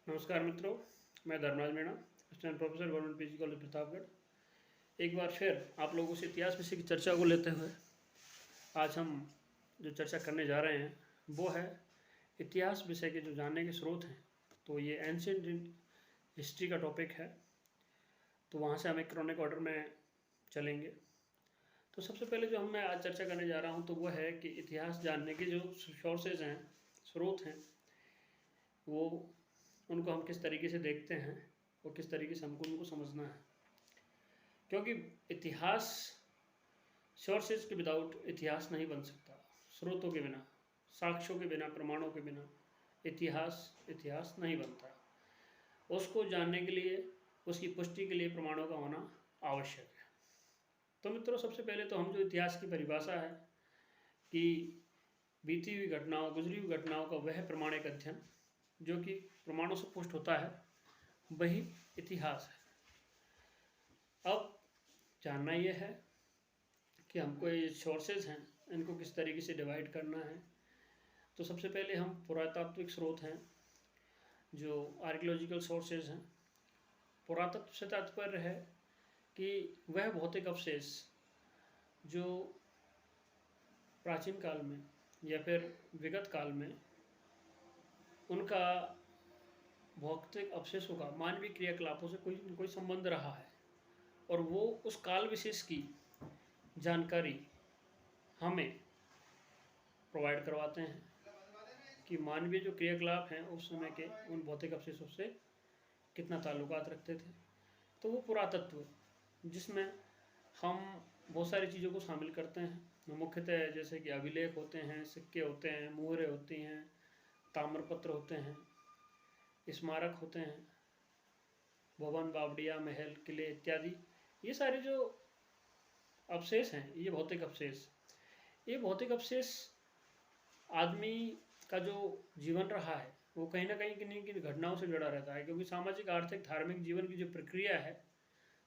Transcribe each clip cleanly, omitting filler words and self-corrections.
नमस्कार मित्रों, मैं Dharmraj Meena, assistant professor government PG college Pratapgarh. एक बार फिर आप लोगों से इतिहास विषय की चर्चा को लेते हुए आज हम जो चर्चा करने जा रहे हैं वो है इतिहास विषय के जो जानने के स्रोत हैं। तो ये एंशिएंट हिस्ट्री का टॉपिक है, तो वहाँ से हम एक क्रॉनिक ऑर्डर में चलेंगे। तो सबसे पहले जो मैं आज चर्चा करने जा रहा हूँ तो वो है कि इतिहास जानने के जो सोर्सेज हैं, स्रोत हैं, वो उनको हम किस तरीके से देखते हैं और किस तरीके से हमको उनको समझना है। क्योंकि इतिहास सोर्सेज के विदाउट इतिहास नहीं बन सकता। स्रोतों के बिना, साक्ष्यों के बिना, प्रमाणों के बिना इतिहास नहीं बनता। उसको जानने के लिए, उसकी पुष्टि के लिए प्रमाणों का होना आवश्यक है। तो मित्रों, सबसे पहले तो हम जो इतिहास की परिभाषा है कि बीती हुई घटनाओं, गुजरी हुई घटनाओं का वह प्रमाणिक अध्ययन जो कि प्रमाणों से पुष्ट होता है, वही इतिहास है। अब जानना यह है कि हमको ये सोर्सेज हैं, इनको किस तरीके से डिवाइड करना है। तो सबसे पहले हम पुरातात्विक स्रोत हैं, जो आर्कियोलॉजिकल सोर्सेज हैं। पुरातत्व से तात्पर्य है कि वह भौतिक अवशेष जो प्राचीन काल में या फिर विगत काल में उनका भौतिक अवशेषों का मानवीय क्रियाकलापों से कोई संबंध रहा है, और वो उस काल विशेष की जानकारी हमें प्रोवाइड करवाते हैं कि मानवीय जो क्रियाकलाप हैं उस समय के उन भौतिक अवशेषों से कितना ताल्लुकात रखते थे। तो वो पुरातत्व, जिसमें हम बहुत सारी चीज़ों को शामिल करते हैं। मुख्यतः जैसे कि अभिलेख होते हैं, सिक्के होते हैं, मुहरें होती हैं, ताम्रपत्र होते हैं, स्मारक होते हैं, भवन, बावड़ियाँ, महल, किले इत्यादि। ये सारे जो अवशेष हैं, ये भौतिक अवशेष आदमी का जो जीवन रहा है वो कहीं ना कहीं किन्हीं की घटनाओं से जुड़ा रहता है। क्योंकि सामाजिक, आर्थिक, धार्मिक जीवन की जो प्रक्रिया है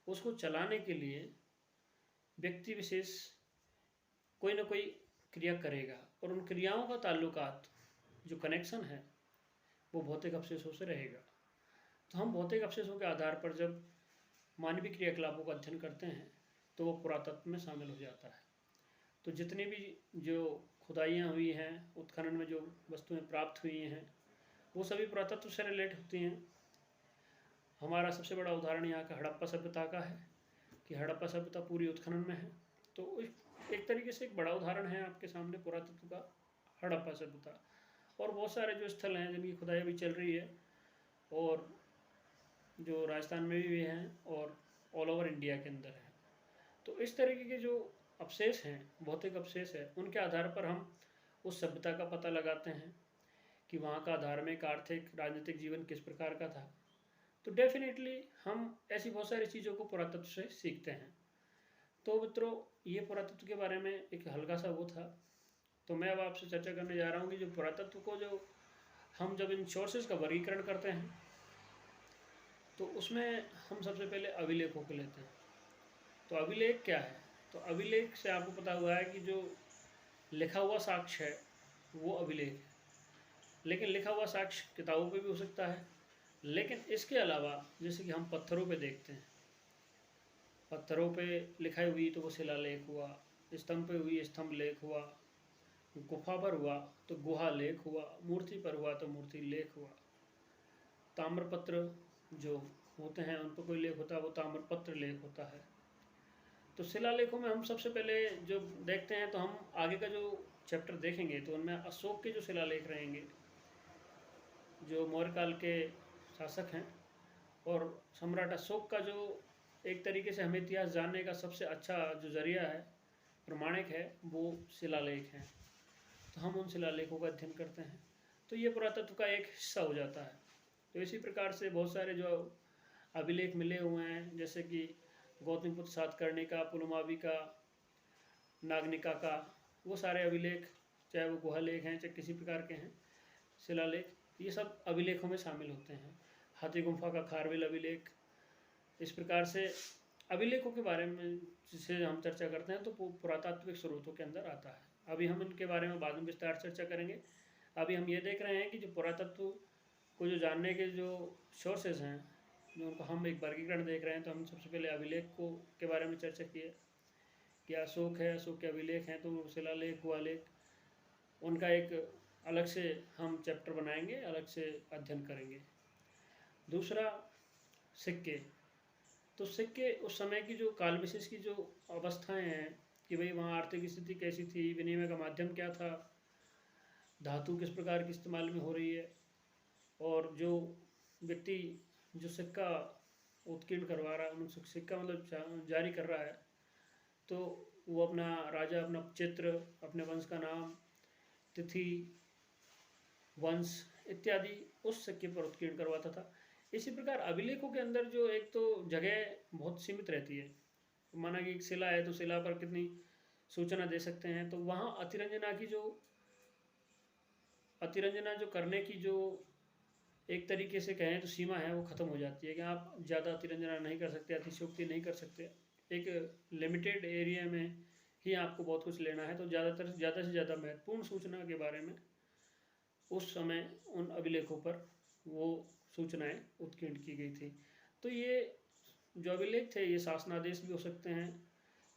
उसको चलाने के लिए व्यक्ति विशेष कोई ना कोई क्रिया करेगा, और उन क्रियाओं का ताल्लुकात, जो कनेक्शन है, वो भौतिक अवशेषों से रहेगा। तो हम भौतिक अवशेषों के आधार पर जब मानवीय क्रियाकलापों का अध्ययन करते हैं तो वो पुरातत्व में शामिल हो जाता है। तो जितनी भी जो खुदाइयाँ हुई हैं, उत्खनन में जो वस्तुएं प्राप्त हुई हैं, वो सभी पुरातत्व से रिलेट होती हैं। हमारा सबसे बड़ा उदाहरण यहाँ का हड़प्पा सभ्यता का है कि हड़प्पा सभ्यता पूरी उत्खनन में है। तो एक तरीके से एक बड़ा उदाहरण है आपके सामने पुरातत्व का, हड़प्पा सभ्यता। और बहुत सारे जो स्थल हैं जिनकी खुदाई अभी चल रही है, और जो राजस्थान में भी हैं और ऑल ओवर इंडिया के अंदर है। तो इस तरीके के जो अवशेष हैं, भौतिक अवशेष है, उनके आधार पर हम उस सभ्यता का पता लगाते हैं कि वहाँ का धार्मिक, आर्थिक, राजनीतिक जीवन किस प्रकार का था। तो डेफिनेटली हम ऐसी बहुत सारी चीज़ों को पुरातत्व से सीखते हैं। तो मित्रों, ये पुरातत्व के बारे में एक हल्का सा वो था। तो मैं अब आपसे चर्चा करने जा रहा हूँ कि जो पुरातत्व को जो हम जब इन सोर्सेज का वर्गीकरण करते हैं तो उसमें हम सबसे पहले अभिलेखों को लेते हैं। तो अभिलेख क्या है? तो अभिलेख से आपको पता हुआ है कि जो लिखा हुआ साक्ष्य है वो अभिलेख है। लेकिन लिखा हुआ साक्ष्य किताबों पे भी हो सकता है, लेकिन इसके अलावा जैसे कि हम पत्थरों पे देखते हैं, पत्थरों पे लिखाई हुई तो वो शिलालेख हुआ, स्तंभ पे हुई स्तंभ लेख हुआ, गुफा पर हुआ तो गुहा लेख हुआ, मूर्ति पर हुआ तो मूर्ति लेख हुआ। ताम्रपत्र जो होते हैं उन पर कोई लेख होता है, वो ताम्रपत्र लेख होता है। तो शिलालेखों में हम सबसे पहले जो देखते हैं, तो हम आगे का जो चैप्टर देखेंगे तो उनमें अशोक के जो शिलालेख रहेंगे, जो मौर्य काल के शासक हैं, और सम्राट अशोक का जो एक तरीके से हमें इतिहास जानने का सबसे अच्छा जो जरिया है, प्रमाणिक है, वो शिलालेख हैं। तो हम उन शिलालेखों का अध्ययन करते हैं। तो ये पुरातत्व का एक हिस्सा हो जाता है। तो इसी प्रकार से बहुत सारे जो अभिलेख मिले हुए हैं, जैसे कि गौतमीपुत्र सातकर्णी का, पुलमावी का, नागनिका का, वो सारे अभिलेख, चाहे वो गुहा लेख हैं चाहे किसी प्रकार के हैं शिलालेख, ये सब अभिलेखों में शामिल होते हैं। हाथी गुम्फा का खारवेल अभिलेख। इस प्रकार से अभिलेखों के बारे में जिसे हम चर्चा करते हैं तो पुरातात्विक स्रोतों के अंदर आता है। अभी हम इनके बारे में बाद में विस्तार चर्चा करेंगे। अभी हम ये देख रहे हैं कि जो पुरातत्व को जो जानने के जो सोर्सेज हैं, जो उनको हम एक वर्गीकरण देख रहे हैं, तो हम सबसे पहले अभिलेख को के बारे में चर्चा की है कि अशोक है, अशोक के अभिलेख हैं, तो शिलालेख, गुहालेख, उनका एक अलग से हम चैप्टर बनाएंगे, अलग से अध्ययन करेंगे। दूसरा, सिक्के। तो सिक्के उस समय की जो काल विशेष की जो अवस्थाएं हैं कि भाई वहाँ आर्थिक स्थिति कैसी थी, विनिमय का माध्यम क्या था, धातु किस प्रकार की इस्तेमाल में हो रही है, और जो व्यक्ति जो सिक्का उत्कीर्ण करवा रहा है, सिक्का मतलब जारी कर रहा है, तो वो अपना राजा, अपना चित्र, अपने वंश का नाम, तिथि, वंश इत्यादि उस सिक्के पर उत्कीर्ण करवाता था। इसी प्रकार अभिलेखों के अंदर जो एक तो जगह बहुत सीमित रहती है, माना कि एक शिला है तो शिला पर कितनी सूचना दे सकते हैं, तो वहाँ अतिरंजना जो करने की जो एक तरीके से कहें तो सीमा है, वो ख़त्म हो जाती है कि आप ज़्यादा अतिरंजना नहीं कर सकते, अतिशयोक्ति नहीं कर सकते। एक लिमिटेड एरिया में ही आपको बहुत कुछ लेना है, तो ज़्यादा से ज़्यादा महत्वपूर्ण सूचना के बारे में उस समय उन अभिलेखों पर वो सूचनाएं उत्कीर्ण की गई थी। तो ये जो अभिलेख थे, ये शासनादेश भी हो सकते हैं,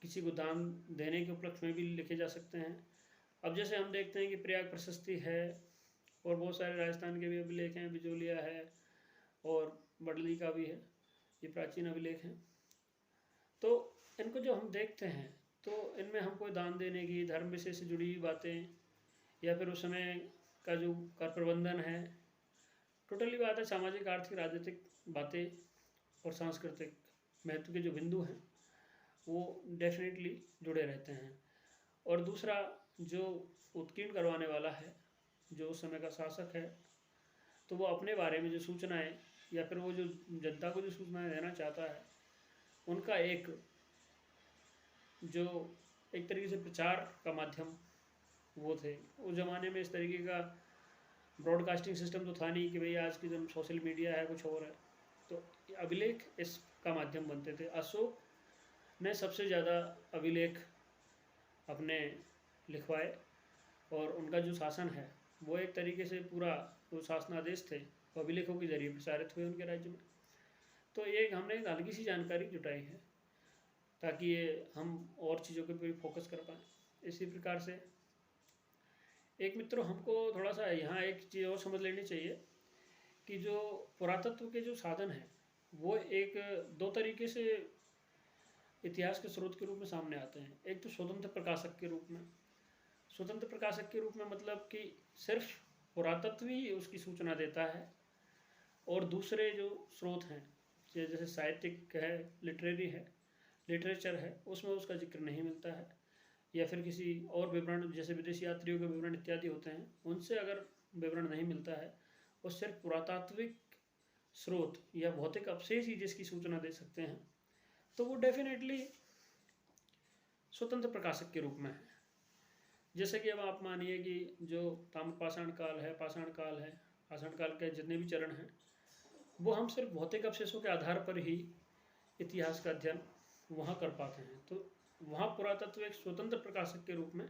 किसी को दान देने के उपलक्ष्य में भी लिखे जा सकते हैं। अब जैसे हम देखते हैं कि प्रयाग प्रशस्ति है, और बहुत सारे राजस्थान के भी अभिलेख हैं, बिजोलिया है और बडली का भी है, ये प्राचीन अभिलेख हैं। तो इनको जो हम देखते हैं, तो इनमें हम कोई दान देने की, धर्म विषय से जुड़ी हुई बातें, या फिर उस समय का जो कर प्रबंधन है, टोटली बात है, सामाजिक, आर्थिक, राजनीतिक बातें और सांस्कृतिक महत्व के जो बिंदु हैं वो डेफिनेटली जुड़े रहते हैं। और दूसरा, जो उत्कीर्ण करवाने वाला है, जो उस समय का शासक है, तो वो अपने बारे में जो सूचनाएं, या फिर वो जो जनता को जो सूचनाएं देना चाहता है, उनका एक तरीके से प्रचार का माध्यम वो थे। उस ज़माने में इस तरीके का ब्रॉडकास्टिंग सिस्टम तो था नहीं कि भाई आज की जो सोशल मीडिया है कुछ और है, तो अभिलेख इसका माध्यम बनते थे। अशोक ने सबसे ज़्यादा अभिलेख अपने लिखवाए, और उनका जो शासन है वो एक तरीके से पूरा जो शासनादेश थे वो अभिलेखों के जरिए प्रसारित हुए उनके राज्य में। तो ये हमने एक हल्की सी जानकारी जुटाई है ताकि ये हम और चीज़ों के पे फोकस कर पाएँ। इसी प्रकार से एक मित्रों, हमको थोड़ा सा यहाँ एक चीज़ और समझ लेनी चाहिए कि जो पुरातत्व के जो साधन हैं वो एक दो तरीके से इतिहास के स्रोत के रूप में सामने आते हैं। एक तो स्वतंत्र प्रकाशक के रूप में। स्वतंत्र प्रकाशक के रूप में मतलब कि सिर्फ पुरातत्व ही उसकी सूचना देता है, और दूसरे जो स्रोत हैं जैसे साहित्यिक है, लिटरेचर है, उसमें उसका जिक्र नहीं मिलता है, या फिर किसी और विवरण जैसे विदेशी यात्रियों के विवरण इत्यादि होते हैं, उनसे अगर विवरण नहीं मिलता है, और सिर्फ पुरातात्विक स्रोत या भौतिक अवशेष ही जिसकी सूचना दे सकते हैं, तो वो डेफिनेटली स्वतंत्र प्रकाशक के रूप में है। जैसे कि अब आप मानिए कि जो ताम्रपाषाण काल है, पाषाण काल के जितने भी चरण हैं, वो हम सिर्फ भौतिक अवशेषों के आधार पर ही इतिहास का अध्ययन वहाँ कर पाते हैं। तो वहाँ पुरातत्व एक स्वतंत्र प्रकाशक के रूप में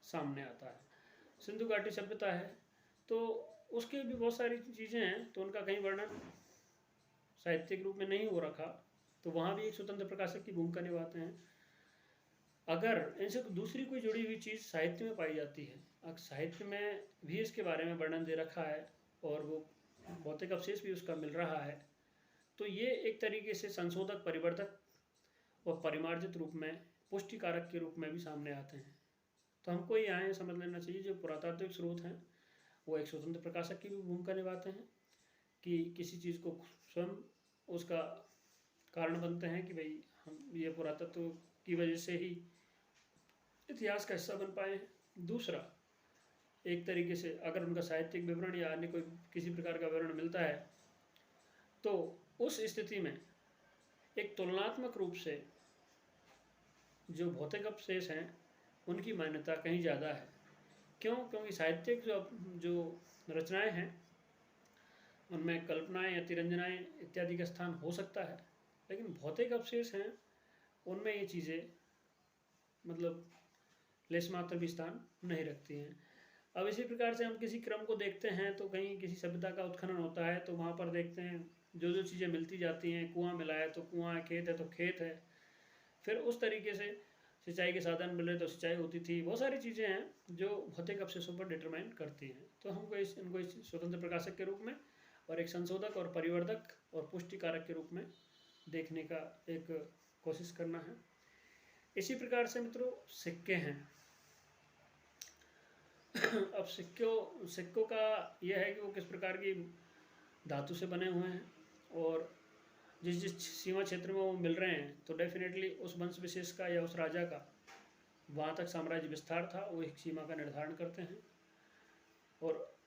सामने आता है। सिंधु घाटी सभ्यता है, तो उसके भी बहुत सारी चीज़ें हैं, तो उनका कहीं वर्णन साहित्यिक रूप में नहीं हो रखा, तो वहाँ भी एक स्वतंत्र प्रकाशक की भूमिका निभाते हैं। अगर इनसे दूसरी कोई जुड़ी हुई चीज़ साहित्य में पाई जाती है, अगर साहित्य में भी इसके बारे में वर्णन दे रखा है और वो भौतिक अवशेष भी उसका मिल रहा है, तो ये एक तरीके से संशोधक, परिवर्तक और परिमार्जित रूप में, पुष्टिकारक के रूप में भी सामने आते हैं। तो हमको यहाँ समझ लेना चाहिए जो पुरातात्विक स्रोत हैं वो एक स्वतंत्र प्रकाशक की भी भूमिका निभाते हैं, कि किसी चीज़ को स्वयं उसका कारण बनते हैं कि भाई हम ये पुरातत्व की वजह से ही इतिहास का हिस्सा बन पाए हैं। दूसरा, एक तरीके से अगर उनका साहित्यिक विवरण या अन्य कोई किसी प्रकार का विवरण मिलता है, तो उस स्थिति में एक तुलनात्मक रूप से जो भौतिक अवशेष हैं उनकी मान्यता कहीं ज़्यादा है। क्यों? क्योंकि साहित्यिक जो रचनाएं हैं उनमें कल्पनाएं या तिरंजनाएं इत्यादि का स्थान हो सकता है, लेकिन भौतिक अवशेष हैं उनमें ये चीज़ें मतलब लेश मात्र भी स्थान नहीं रखती हैं। अब इसी प्रकार से हम किसी क्रम को देखते हैं तो कहीं किसी सभ्यता का उत्खनन होता है तो वहाँ पर देखते हैं जो जो चीज़ें मिलती जाती हैं, कुआं मिला है तो कुआं है, खेत है तो खेत है, फिर उस तरीके से सिंचाई के साधन मिले तो सिंचाई होती थी। बहुत सारी चीज़ें हैं जो भौतिक अवशेषों पर डिटरमाइन करती हैं। तो हमको इनको इस स्वतंत्र प्रकाशक के रूप में और एक संशोधक और परिवर्धक और पुष्टिकारक के रूप में देखने का एक कोशिश करना है। इसी प्रकार से मित्रों सिक्के हैं। अब सिक्कों का यह है कि वो किस प्रकार की धातु से बने हुए हैं और जिस जिस सीमा क्षेत्र में वो मिल रहे हैं तो डेफिनेटली उस वंश विशेष का या उस राजा का वहाँ तक साम्राज्य विस्तार था, वो एक सीमा का निर्धारण करते हैं। और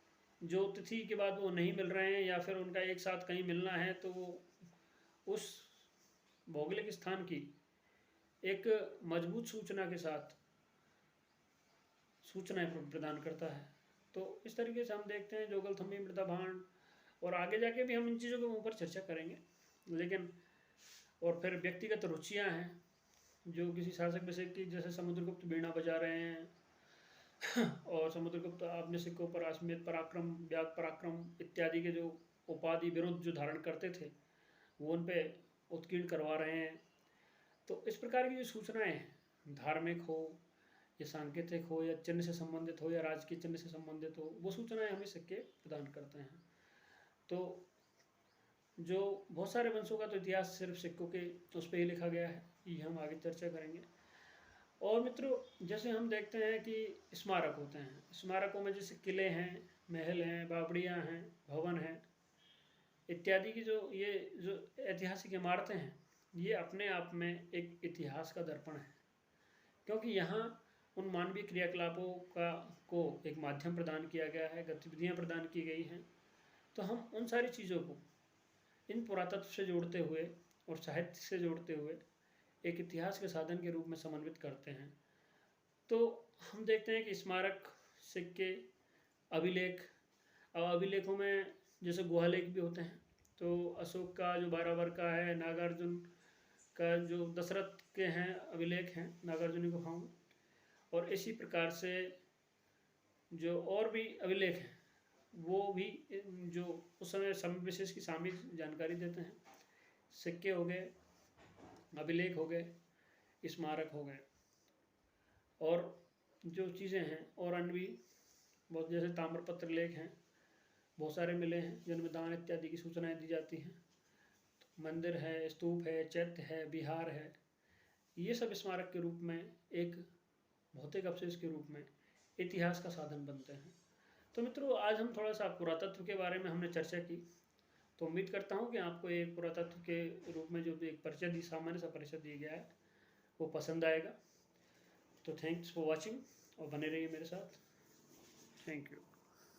जो तिथि के बाद वो नहीं मिल रहे हैं या फिर उनका एक साथ कहीं मिलना है तो वो उस भौगोलिक स्थान की एक मजबूत सूचना के साथ सूचनाएं प्रदान करता है। तो इस तरीके से हम देखते हैं जोगलथम्बी, मृदा भांड, और आगे जाके भी हम इन चीज़ों के ऊपर चर्चा करेंगे। लेकिन और फिर व्यक्तिगत रुचियां हैं जो किसी शासक विषय की, जैसे समुद्रगुप्त वीणा बजा रहे हैं और समुद्रगुप्त अपने सिक्कों पर अश्वमेध पराक्रम, व्याग पराक्रम इत्यादि के जो उपाधि विरुद्ध जो धारण करते थे वो उन पे उत्कीर्ण करवा रहे हैं। तो इस प्रकार की जो सूचनाएं हैं, धार्मिक हो या सांकेतिक हो या चिन्ह से संबंधित हो या राजकीय चिन्ह से संबंधित हो, वो सूचनाएं हमें सिक्के प्रदान करते हैं। तो जो बहुत सारे वंशों का तो इतिहास सिर्फ सिक्कों के उस पर ही लिखा गया है, ये हम आगे चर्चा करेंगे। और मित्रों जैसे हम देखते हैं कि स्मारक होते हैं, स्मारकों में जैसे किले हैं, महल हैं, बावड़ियाँ हैं, भवन हैं इत्यादि की जो ऐतिहासिक इमारतें हैं, ये अपने आप में एक इतिहास का दर्पण है। क्योंकि यहाँ उन मानवीय क्रियाकलापों को एक माध्यम प्रदान किया गया है, गतिविधियाँ प्रदान की गई हैं। तो हम उन सारी चीज़ों को इन पुरातत्व से जोड़ते हुए और साहित्य से जोड़ते हुए एक इतिहास के साधन के रूप में समन्वित करते हैं। तो हम देखते हैं कि स्मारक, सिक्के, अभिलेख, अब अभिलेखों में जैसे गुहालेख भी होते हैं। तो अशोक का जो 12 वर्ष का है, नागार्जुन का जो दशरथ के हैं अभिलेख हैं नागार्जुनी गुफाओं में, और इसी प्रकार से जो और भी अभिलेख हैं वो भी जो उस समय समय विशेष की शामिल जानकारी देते हैं। सिक्के हो गए, अभिलेख हो गए, स्मारक हो गए, और जो चीज़ें हैं और अन्य भी बहुत, जैसे ताम्रपत्र लेख हैं, बहुत सारे मिले हैं जिनमें दान इत्यादि की सूचनाएं दी जाती हैं। तो मंदिर है, स्तूप है, चैत्य है, विहार है, ये सब स्मारक के रूप में एक भौतिक अवशेष के रूप में इतिहास का साधन बनते हैं। तो मित्रों आज हम थोड़ा सा पुरातत्व के बारे में हमने चर्चा की। तो उम्मीद करता हूँ कि आपको एक पुरातत्व के रूप में जो एक परिचय दी, सामान्य सा परिचय दिया गया है, वो पसंद आएगा। तो थैंक्स फॉर वॉचिंग और बने रहिए मेरे साथ। Thank you.